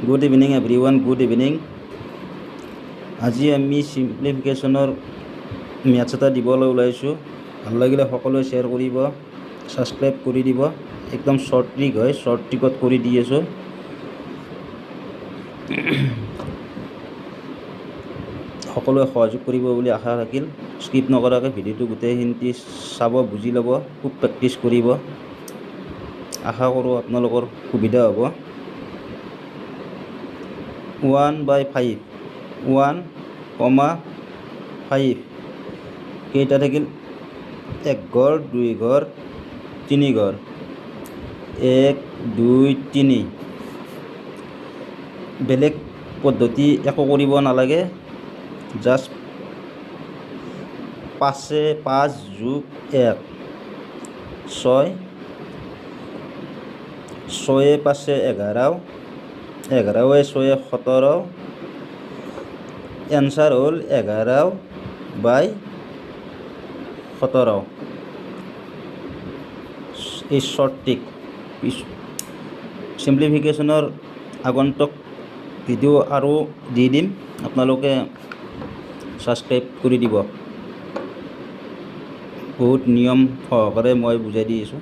Good evening everyone, good evening. আজি আমি চিম্প্লিফিকেশ্যনৰ maths এটা দিবলৈ ওলাইছোঁ। ভাল লাগিলে সকলোৱে শ্বেয়াৰ কৰিব, ছাবস্ক্ৰাইব কৰি দিব। একদম শ্বৰ্ট ট্ৰিক হয়, শ্বৰ্ট ট্ৰিকত কৰি দি আছোঁ। সকলোৱে সহযোগ কৰিব বুলি আশা থাকিল। স্কিপ নকৰাকৈ ভিডিঅ'টো গোটেইখিনি চাব, বুজি ল'ব, খুব প্ৰেক্টিছ কৰিব। আশা কৰোঁ আপোনালোকৰ সুবিধা হ'ব। 1/5 1,5 কেইটা থাকিল? 1 ঘৰ, 2 ঘৰ, 3 ঘৰ। 1 2 3। বেলেগ পদ্ধতি একো কৰিব নালাগে, জাষ্ট 5 যোগ 1 6, 6 5 11, 11 6 17। এনচাৰ হ'ল 11/17। এই শ্বৰ্ট ট্ৰিক চিম্প্লিফিকেশ্যনৰ আগন্তুক ভিডিঅ' আৰু দি দিম, আপোনালোকে ছাবস্ক্ৰাইব কৰি দিব। বহুত নিয়ম সহকাৰে মই বুজাই দি আছোঁ।